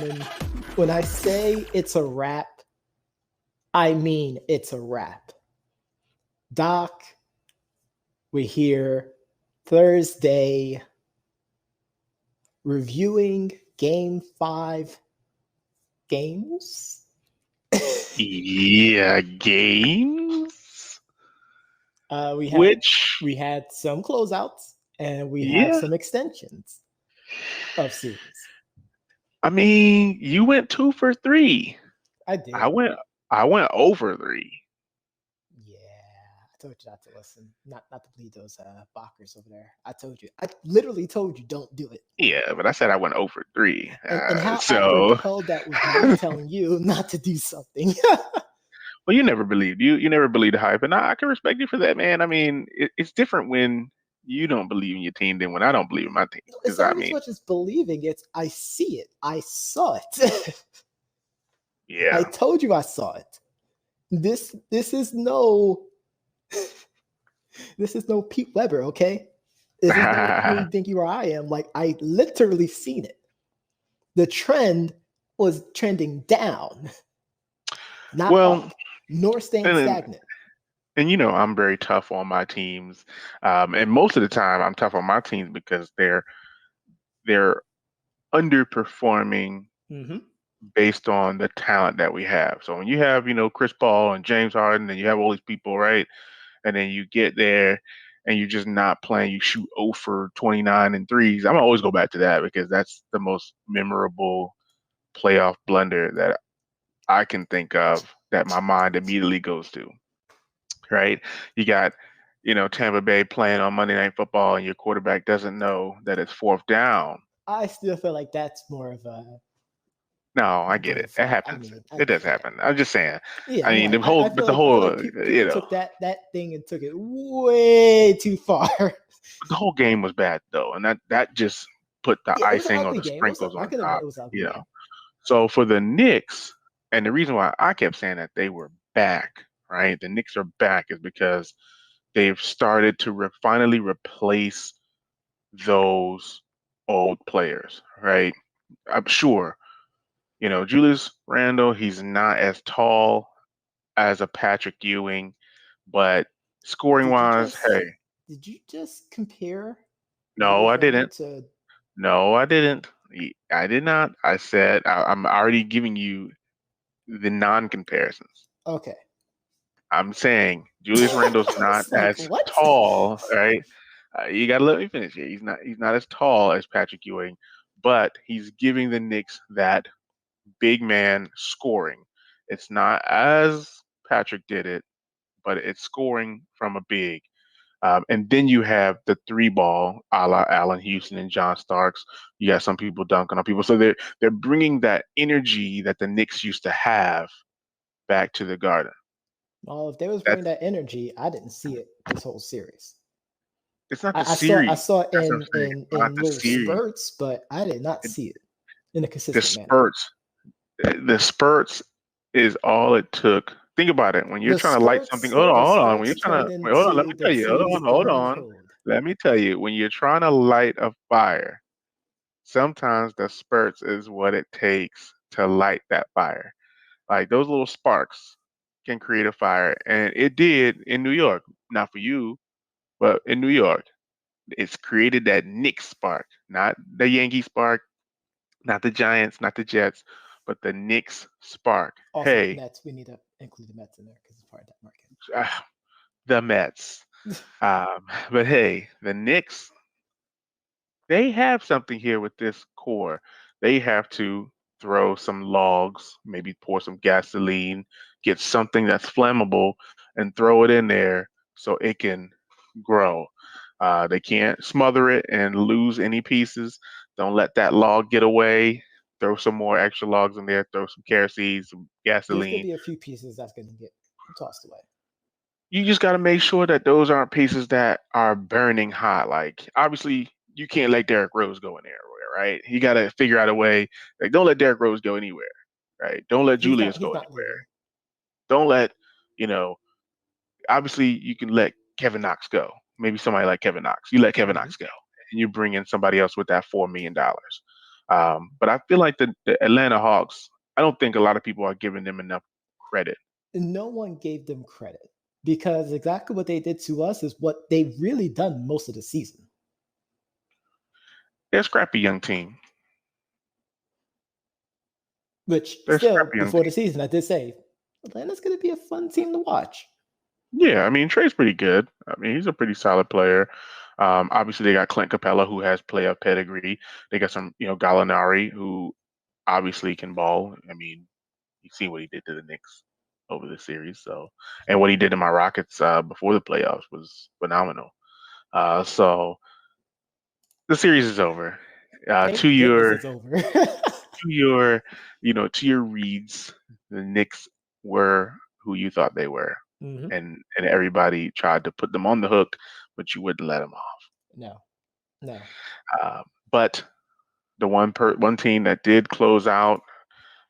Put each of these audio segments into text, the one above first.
gentlemen, when I say it's a wrap, I mean it's a wrap. Doc, we're here Thursday reviewing Game 5 games. Yeah, games. We had some closeouts and we have some extensions of series. I mean, you went 2 for 3. I did. I went over 3. Yeah, I told you not to listen, not to believe those Bachers over there. I literally told you don't do it. Yeah, but I said I went over 3. And how so apropos that was me telling you not to do something. Well, you never believed. You never believed the hype, and I can respect you for that, man. I mean, it's different when you don't believe in your team than when I don't believe in my team. It's not as much as believing. It's I see it. I saw it. Yeah. I told you I saw it. This is no Pete Weber, okay? This is not who you think you or I am. Like, I literally seen it. The trend was trending down, not up, nor staying stagnant. And I'm very tough on my teams, and most of the time I'm tough on my teams because they're underperforming based on the talent that we have. So when you have Chris Paul and James Harden, and you have all these people, right, and then you get there and you're just not playing, you shoot 0 for 29 and threes. I'm gonna always go back to that because that's the most memorable playoff blunder that I can think of that my mind immediately goes to. Right? You got, Tampa Bay playing on Monday Night Football, and your quarterback doesn't know that it's 4th down. I still feel like that's more of a. No, I get it. It happens. It does happen. I'm just saying. Yeah, I mean, I feel like people took that thing and took it way too far. The whole game was bad though, and that just put the icing or the sprinkles on top. So for the Knicks, and the reason why I kept saying that they were back, right? The Knicks are back is because they've started to finally replace those old players, right? I'm sure, Julius Randle, he's not as tall as a Patrick Ewing, but scoring wise, hey. Did you just compare? No, I didn't. No, I didn't. I did not. I said I'm already giving you the non-comparisons. Okay. I'm saying Julius Randle's not as tall, right? You gotta let me finish here. He's not as tall as Patrick Ewing, but he's giving the Knicks that big man scoring. It's not as Patrick did it, but it's scoring from a big. And then you have the 3-ball, a la Allen Houston and John Starks. You got some people dunking on people, so they're bringing that energy that the Knicks used to have back to the Garden. Well, if they was bringing that energy, I didn't see it this whole series. It's not the series. I saw it in little spurts, but I did not see it in a consistent manner. The spurts is all it took. Think about it. When you're trying to light something, hold on. When you're trying to, hold on, let me tell you. Hold on. Let me tell you. When you're trying to light a fire, sometimes the spurts is what it takes to light that fire. Like those little sparks can create a fire, and it did in New York. Not for you, but in New York, it's created that Knicks spark, not the Yankee spark, not the Giants, not the Jets, but the Knicks spark. Also, hey, Mets. We need to include the Mets in there because it's part of that market. The Mets. But hey, the Knicks, they have something here with this core. They have to throw some logs, maybe pour some gasoline, get something that's flammable, and throw it in there so it can grow. They can't smother it and lose any pieces. Don't let that log get away. Throw some more extra logs in there. Throw some kerosene, some gasoline. There's going to be a few pieces that's going to get tossed away. You just got to make sure that those aren't pieces that are burning hot. Like, obviously, you can't let Derrick Rose go in there, right? You got to figure out a way. Like, don't let Derrick Rose go anywhere, right? Don't let Julius go anywhere. Leaving. Don't let, obviously, you can let Kevin Knox go. Maybe somebody like Kevin Knox. You let Kevin Knox go, and you bring in somebody else with that $4 million. But I feel like the Atlanta Hawks, I don't think a lot of people are giving them enough credit. No one gave them credit because exactly what they did to us is what they've really done most of the season. They're a scrappy young team. Which still, before the season, I did say Atlanta's going to be a fun team to watch. Yeah, I mean, Trey's pretty good. I mean, he's a pretty solid player. Obviously, they got Clint Capella, who has playoff pedigree. They got some, Gallinari, who obviously can ball. I mean, you see what he did to the Knicks over the series. So, and what he did to my Rockets before the playoffs was phenomenal. So the series is over. Thank goodness it's over. To your reads, the Knicks were who you thought they were. Mm-hmm. And everybody tried to put them on the hook, but you wouldn't let them off. No. But the one team that did close out,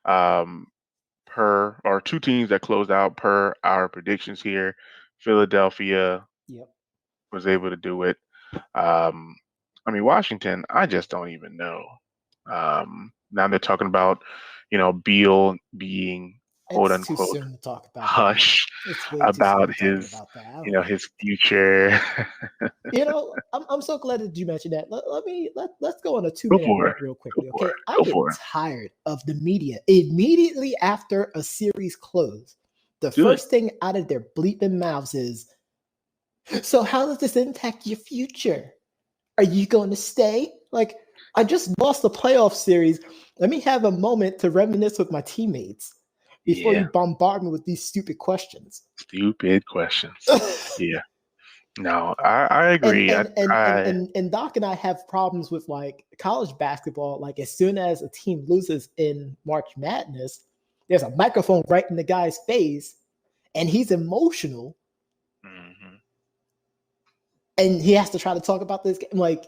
two teams that closed out per our predictions here, Philadelphia was able to do it. I mean, Washington, I just don't even know. Now they're talking about, Beal being quote it's unquote too soon to talk about hush about his, his future. I'm so glad that you mentioned that. Let's go on a 2-minute break real quickly. Okay, I get tired of the media immediately after a series closed. The first thing out of their bleeping mouths is, "So how does this impact your future? Are you going to stay?" Like, I just lost the playoff series. Let me have a moment to reminisce with my teammates before you bombard me with these stupid questions. Stupid questions. Yeah. No, I agree. And Doc and I have problems with like college basketball. Like, as soon as a team loses in March Madness, there's a microphone right in the guy's face, and he's emotional. Mm-hmm. And he has to try to talk about this game. Like,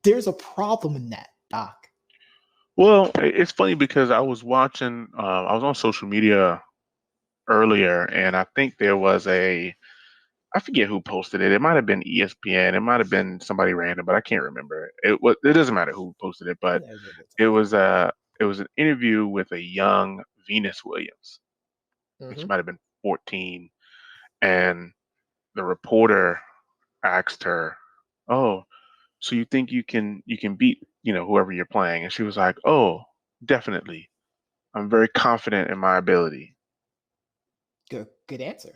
there's a problem in that, Doc. Well, it's funny because I was watching, I was on social media earlier, and I think there was I forget who posted it. It might have been ESPN. It might have been somebody random, but I can't remember. It doesn't matter who posted it, but it was an interview with a young Venus Williams, which might have been 14, and the reporter asked her, "Oh, so you think you can beat, whoever you're playing?" And she was like, "Oh, definitely. I'm very confident in my ability." Good answer.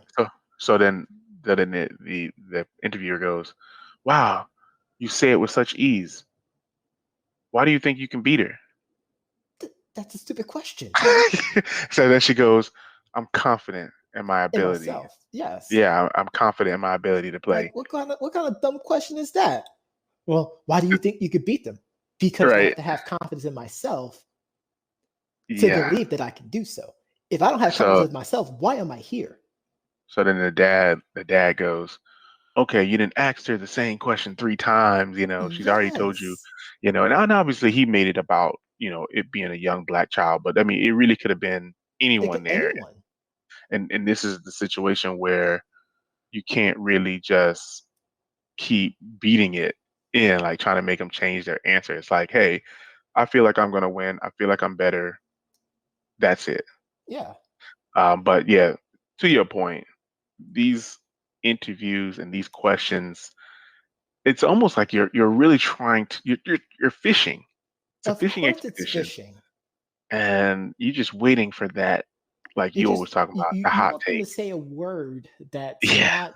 So then the interviewer goes, "Wow, you say it with such ease. Why do you think you can beat her?" That's a stupid question. So then she goes, "I'm confident in my ability." In myself, yes. Yeah, I'm confident in my ability to play. Like, what kind of dumb question is that? Well, why do you think you could beat them? Because I have to have confidence in myself to believe that I can do so. If I don't have confidence in myself, why am I here? So then the dad goes, "Okay, you didn't ask her the same question 3 times, she's already told you, and obviously he made it about, it being a young black child, but I mean, it really could have been anyone there. Anyone. And this is the situation where you can't really just keep beating it in, like trying to make them change their answer. It's like, hey, I feel like I'm going to win. I feel like I'm better. That's it. Yeah. But yeah, to your point, these interviews and these questions, it's almost like you're really trying to you're fishing. It's a fishing expedition. It's fishing. And you're just waiting for that, like you always talk about, the hot want take. them to say a word that's not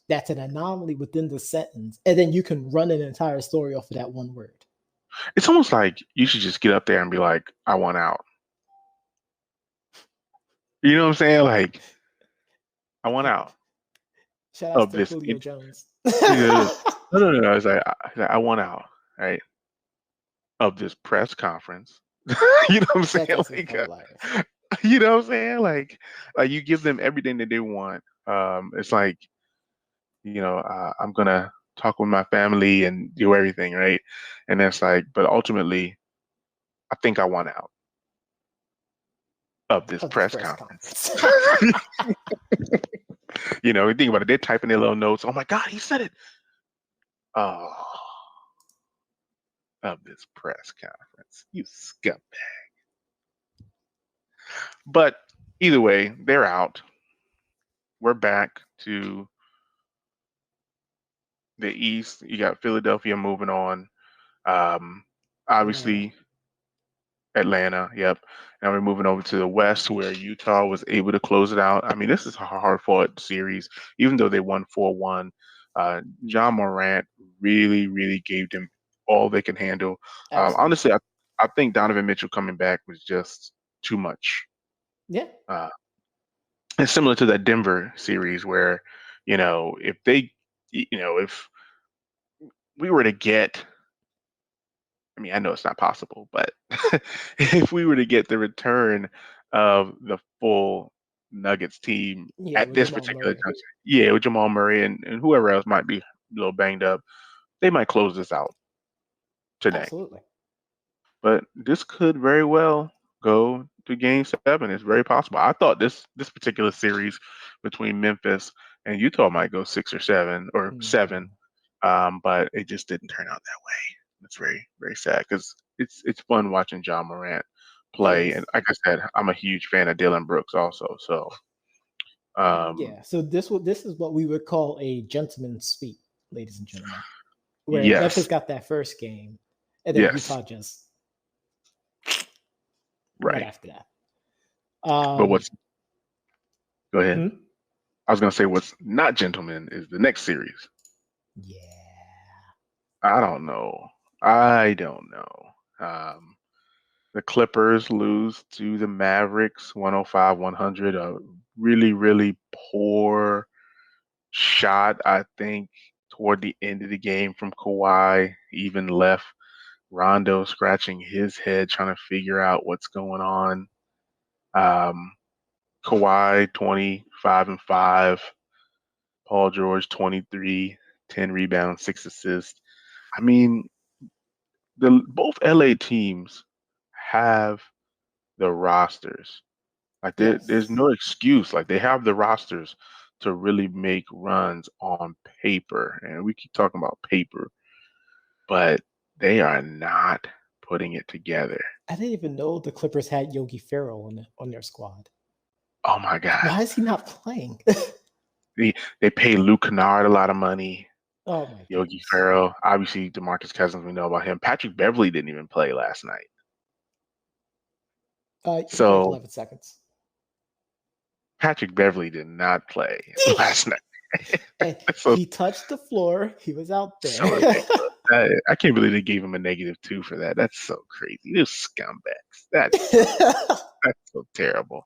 that's an anomaly within the sentence, and then you can run an entire story off of that one word. It's almost like you should just get up there and be like, "I want out." You know what I'm saying? Like, I want out. Shout out to Julio Jones. No. It's like, I want out, right? Of this press conference. You know what I'm saying? Like, you know what I'm saying? Like you give them everything that they want. It's like, I'm gonna talk with my family and do everything, right? And it's like, but ultimately, I think I want out of this press conference. You think about it, they're typing their little notes. Oh my God, he said it. Oh, of this press conference. You scumbag. But either way, they're out. We're back to the East. You got Philadelphia moving on. Obviously, Atlanta. Yep. Now we're moving over to the West, where Utah was able to close it out. I mean, this is a hard-fought series, even though they won 4-1. John Morant really gave them all they can handle. Honestly, I think Donovan Mitchell coming back was just too much. Yeah. It's similar to that Denver series where, if we were to get, I mean, I know it's not possible, but if we were to get the return of the full Nuggets team at this particular juncture, with Jamal Murray and whoever else might be a little banged up, they might close this out today. Absolutely. But this could very well go to Game 7. It's very possible. I thought this particular series between Memphis and Utah might go 6 or 7 or 7, but it just didn't turn out that way. It's very, very sad because it's fun watching John Morant play, and like I said, I'm a huge fan of Dylan Brooks also. So, so this is what we would call a gentleman's sweep, ladies and gentlemen. Where Memphis got that first game, and then Utah just right after that. But go ahead. I was gonna say what's not gentleman is the next series. Yeah. I don't know. The Clippers lose to the Mavericks 105-100. A really poor shot, I think, toward the end of the game from Kawhi. Even left Rondo scratching his head trying to figure out what's going on. Kawhi 25-5. Paul George 23, 10 rebounds, 6 assists. I mean, both LA teams have the rosters. Like there's no excuse. Like they have the rosters to really make runs on paper. And we keep talking about paper, but they are not putting it together. I didn't even know the Clippers had Yogi Ferrell on their squad. Oh my God. Why is he not playing? They pay Luke Kennard a lot of money. Oh my Yogi Ferrell, obviously DeMarcus Cousins, we know about him. Patrick Beverley didn't even play last night. So 11 seconds. Patrick Beverley did not play last night. He touched the floor. He was out there. So I can't believe they gave him a -2 for that. That's so crazy. Those scumbags. That's so terrible.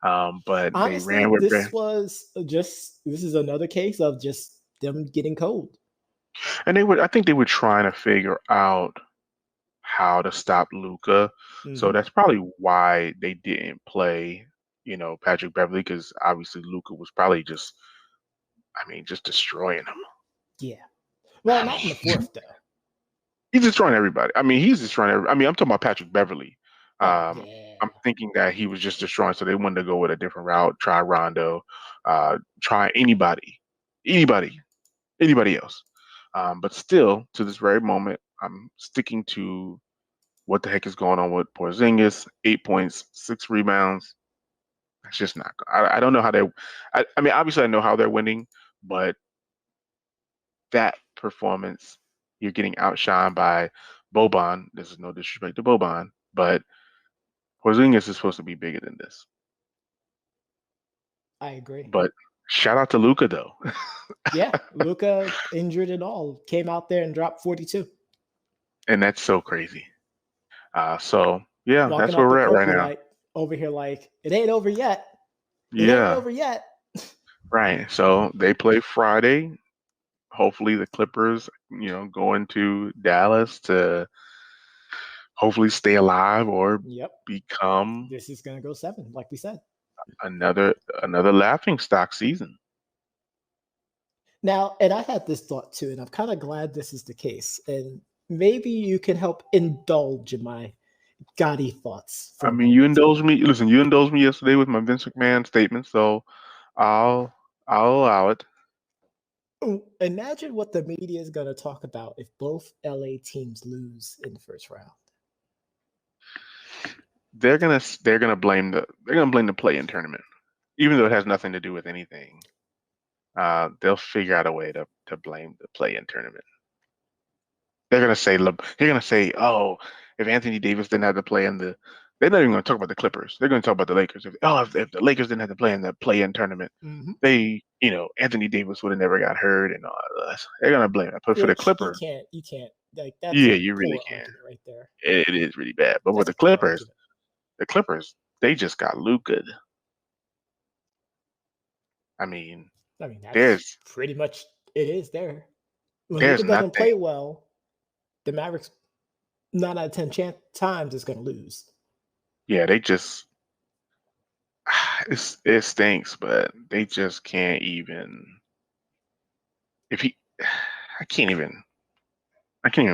But honestly, they ran with this is another case of just them getting cold. And I think they were trying to figure out how to stop Luka. So that's probably why they didn't play, Patrick Beverley, because obviously Luka was probably just destroying him. Yeah. Well, not in the fourth though. He's destroying everybody. I'm talking about Patrick Beverley. I'm thinking that he was just destroying, so they wanted to go with a different route, try Rondo, try anybody else. But still, to this very moment, I'm sticking to what the heck is going on with Porzingis. 8 points, 6 rebounds. That's just not good. I don't know how obviously I know how they're winning, but that performance, you're getting outshined by Boban. This is no disrespect to Boban, but Porzingis is supposed to be bigger than this. I agree. But shout out to Luka, though. Yeah, Luka, injured and all, came out there and dropped 42. And that's so crazy. So, yeah, walking that's where we're at right now. Over here, like, it ain't over yet. Ain't over yet. Right. So they play Friday. Hopefully the Clippers, going to Dallas to hopefully stay alive or become. This is going to go 7, like we said. Another laughing stock season. Now, and I had this thought too, and I'm kind of glad this is the case. And maybe you can help indulge in my gaudy thoughts. You indulged me. Listen, you indulged me yesterday with my Vince McMahon statement, so I'll allow it. Imagine what the media is going to talk about if both LA teams lose in the first round. They're gonna blame the play-in tournament, even though it has nothing to do with anything. They'll figure out a way to blame the play-in tournament. They're gonna say, oh, if Anthony Davis didn't have to play in the, they're not even gonna talk about the Clippers. They're gonna talk about the Lakers. If the Lakers didn't have to play in the play-in tournament, Anthony Davis would have never got hurt and all that. They're gonna blame it. But for the Clippers, you can't like that's yeah, you really can. Argument right there. It is really bad. But with the Clippers, they just got Luka. I mean, that's pretty much it is there. When Luka doesn't play well, the Mavericks 9 out of 10 times is going to lose. Yeah, they just it stinks, but they just can't even. I can't even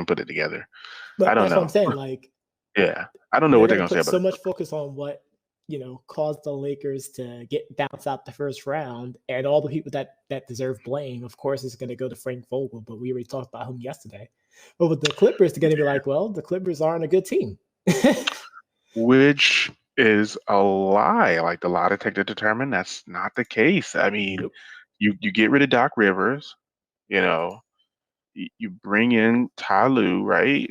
put it together. But I don't know. That's what I'm saying. Like, yeah, I don't know what they're gonna say about so much focus on what caused the Lakers to get bounced out the first round, and all the people that deserve blame, of course, is going to go to Frank Vogel. But we already talked about him yesterday. But with the Clippers, they're going to be like, well, the Clippers aren't a good team, which is a lie. Like the lie detector determined that's not the case. I mean, you get rid of Doc Rivers, you bring in Ty Lue, right?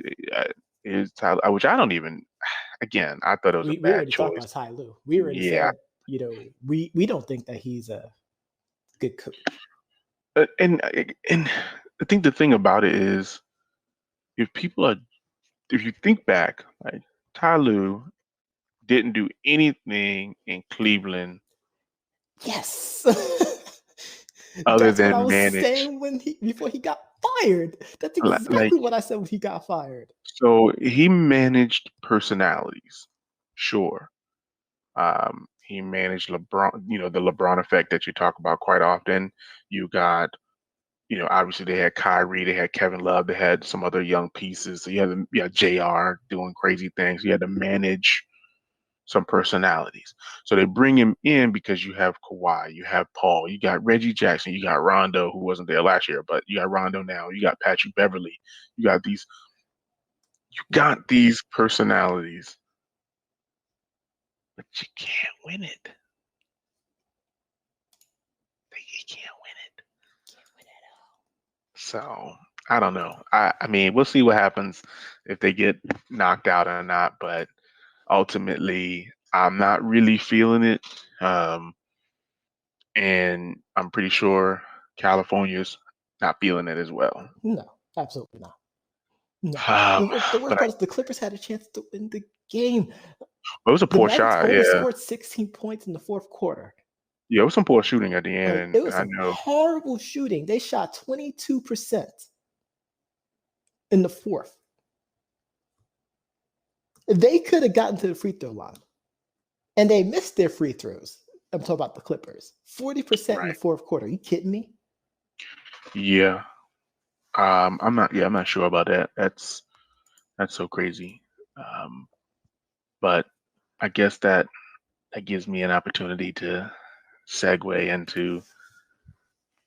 Is Ty, which I don't even. Again, I thought it was a bad choice. We already talked about Ty Lue. We already said, we don't think that he's a good coach. And I think the thing about it is, if you think back, like Ty Lue didn't do anything in Cleveland. Yes. Other That's than what I was manage. saying before he got fired. That's exactly what I said when he got fired. So he managed personalities, sure. He managed LeBron, the LeBron effect that you talk about quite often. You got, obviously they had Kyrie, they had Kevin Love, they had some other young pieces. So you had JR doing crazy things. You had to manage some personalities. So they bring him in because you have Kawhi, you have Paul, you got Reggie Jackson, you got Rondo, who wasn't there last year, but you got Rondo now, you got Patrick Beverly, you got these personalities, but you can't win it. You can't win it. So I don't know. I mean, we'll see what happens if they get knocked out or not, but ultimately, I'm not really feeling it. And I'm pretty sure California's not feeling it as well. No, absolutely not. No. The worst part is the Clippers had a chance to win the game. It was a poor shot. Only scored 16 points in the fourth quarter. Yeah, it was some poor shooting at the end. It was horrible shooting. They shot 22% in the fourth. They could have gotten to the free throw line, and they missed their free throws. I'm talking about the Clippers. 40% in the fourth quarter. Are you kidding me? Yeah. I'm not sure about that. That's so crazy. But I guess that gives me an opportunity to segue into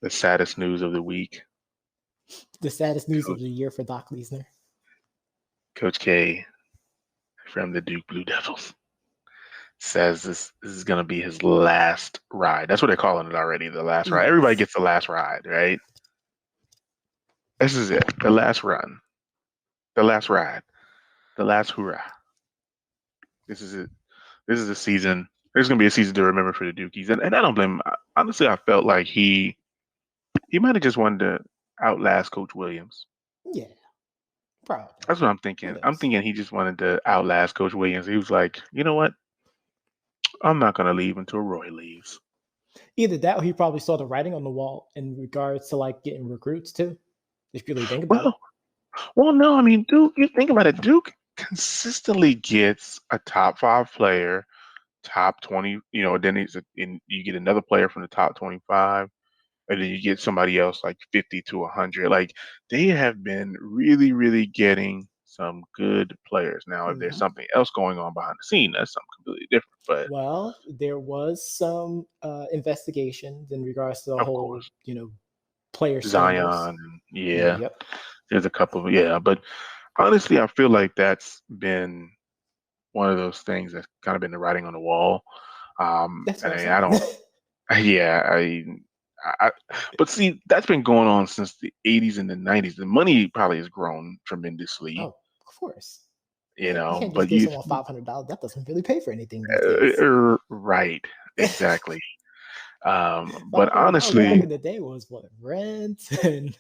the saddest news of the week. The saddest news of the year for Doc Leesner. Coach K from the Duke Blue Devils says this is going to be his last ride. That's what they're calling it already, the last ride. Everybody gets the last ride, right? This is it, the last run, the last ride, the last hurrah. This is it. This is a season. There's going to be a season to remember for the Dukies. And I don't blame him. Honestly, I felt like he might have just wanted to outlast Coach Williams. Yeah. Probably. That's what I'm thinking. I'm thinking he just wanted to outlast Coach Williams. He was like, you know what? I'm not going to leave until Roy leaves. Either that or he probably saw the writing on the wall in regards to like getting recruits too. If you really think about it. Well, no, I mean, Duke, you think about it, Duke consistently gets a top 5 player, top 20, then you get another player from the top 25, and then you get somebody else like 50 to 100. Like, they have been really, really getting some good players. Now, if there's something else going on behind the scene, that's something completely different. But there was some investigations in regards to the whole, player Zion. Yeah. Yep. There's a couple of, but honestly, I feel like that's been one of those things that's kind of been the writing on the wall. That's And what I don't, but see, that's been going on since the 80s and the 90s. The money probably has grown tremendously. Oh, of course. You can't but just give someone $500. That doesn't really pay for anything these days. Right, exactly. But honestly, back honestly, in the day was what rent and.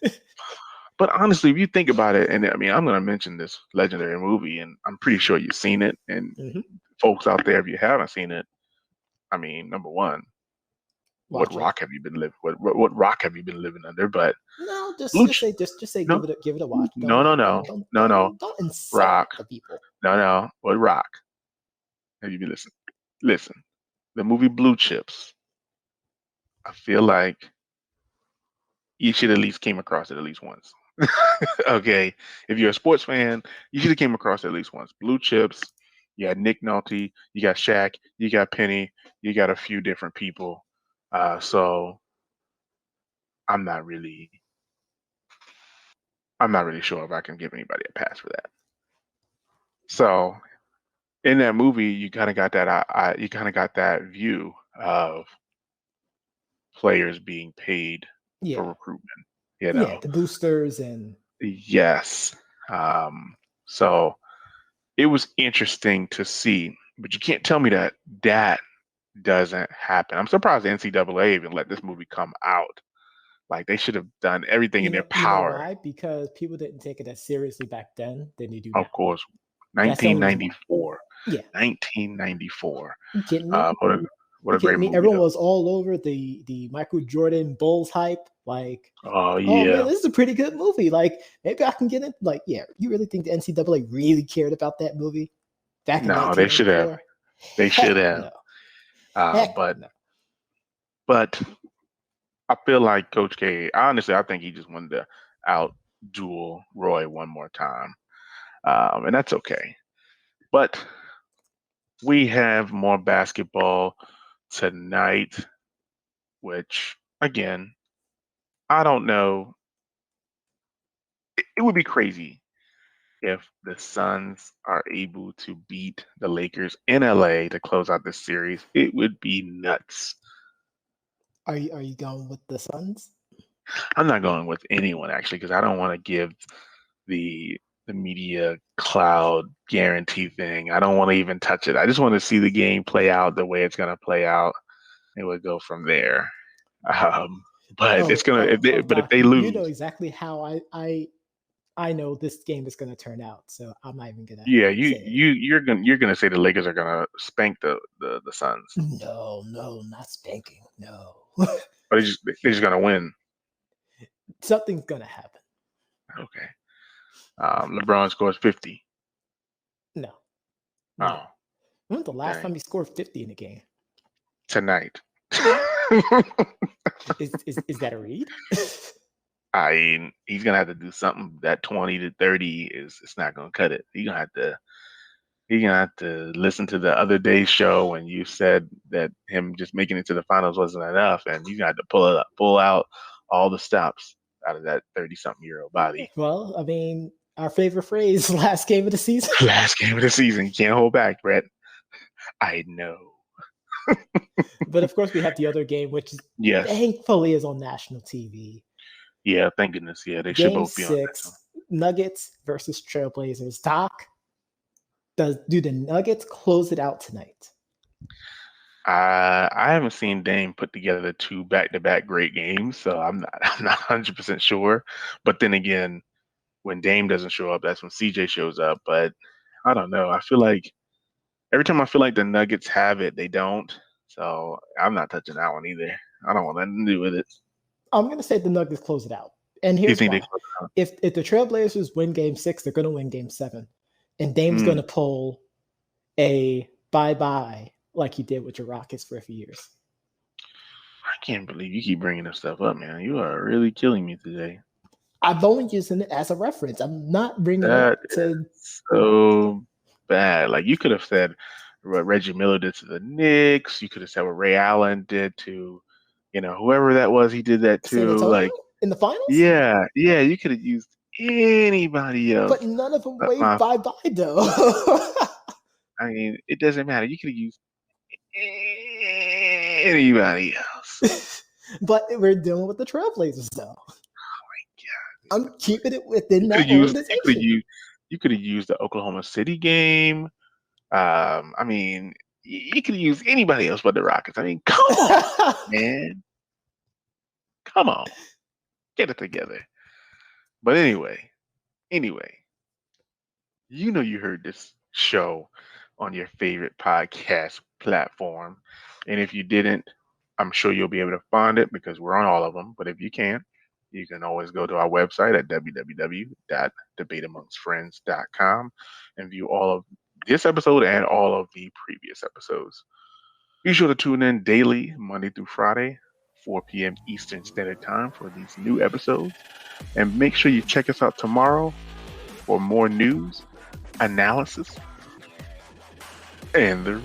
But honestly, if you think about it, and I mean, I'm going to mention this legendary movie, and I'm pretty sure you've seen it. And folks out there, if you haven't seen it, I mean, number one, what rock have you been living? What rock have you been living under? But no, just say no, give it a watch. No. Don't insult rock. the people. No. What rock? Have you been listening? Listen, the movie Blue Chips. I feel like you should at least came across it at least once. Okay, if you're a sports fan, you should have came across it at least once. Blue Chips. You got Nick Nolte, you got Shaq, you got Penny, you got a few different people. So I'm not really sure if I can give anybody a pass for that. So in that movie, you kind of got that view of players being paid for recruitment. Yeah, the boosters and yes. So it was interesting to see, but you can't tell me that doesn't happen. I'm surprised the NCAA even let this movie come out. Like they should have done everything in their power. You know why? Because people didn't take it as seriously back then than they do now. Of course. 1994. Yeah. 1994. You kidding me? What a great movie. Everyone was all over the Michael Jordan Bulls hype. Like, oh man, this is a pretty good movie. Like, maybe I can get it. Like, yeah, you really think the NCAA really cared about that movie back in 1994? They should have. They should have. No. But I feel like Coach K, honestly, I think he just wanted to out-duel Roy one more time. And that's okay. But we have more basketball tonight, which, again, I don't know. It would be crazy if the Suns are able to beat the Lakers in LA to close out this series. It would be nuts. Are you going with the Suns? I'm not going with anyone actually because I don't want to give the media cloud guarantee thing. I don't want to even touch it. I just want to see the game play out the way it's going to play out. It would go from there. But it's gonna. If they lose, you know exactly how I know this game is going to turn out. So I'm not even gonna. Yeah, you're gonna say the Lakers are gonna spank the Suns. No, not spanking. No. But they're just gonna win. Something's gonna happen. Okay. LeBron scores 50. No. Oh. When was the last time he scored 50 in a game? Tonight. Is that a read? He's gonna have to do something. That 20 to 30 it's not gonna cut it. He's gonna have to listen to the other day's show when you said that him just making it to the finals wasn't enough, and you got to pull out all the stops out of that 30-something-year-old body. Well, I mean, our favorite phrase, last game of the season. Last game of the season. You can't hold back, Brett. I know. But of course, we have the other game, which thankfully is on national TV. Yeah, thank goodness. Yeah, they should both be on. Game 6, Nuggets versus Trailblazers. Doc, do the Nuggets close it out tonight? I haven't seen Dame put together 2 back-to-back great games, so I'm not 100% sure. But then again, when Dame doesn't show up, that's when CJ shows up. But I don't know. I feel like every time I feel like the Nuggets have it, they don't. So I'm not touching that one either. I don't want nothing to do with it. I'm going to say the Nuggets close it out. And here's why. If the Trailblazers win Game 6, they're going to win Game 7. And Dame's going to pull a bye-bye like he did with your Rockets for a few years. I can't believe you keep bringing this stuff up, man. You are really killing me today. I'm only using it as a reference. I'm not bringing it to... so bad. Like, you could have said what Reggie Miller did to the Knicks. You could have said what Ray Allen did to, whoever that was. He did that too. Like, in the finals. Yeah, you could have used anybody else, but none of them waved bye-bye though. I mean, it doesn't matter. You could have used anybody else. But we're dealing with the Trailblazers now. Oh my God! I'm keeping it within that organization. You could have used the Oklahoma City game. I mean, you could have used anybody else but the Rockets. I mean, come on, man. Come on. Get it together. But anyway, you know you heard this show on your favorite podcast platform. And if you didn't, I'm sure you'll be able to find it because we're on all of them. But if you can't, you can always go to our website at www.debateamongstfriends.com and view all of this episode and all of the previous episodes. Be sure to tune in daily, Monday through Friday, 4 p.m. Eastern Standard Time for these new episodes. And make sure you check us out tomorrow for more news, analysis, and the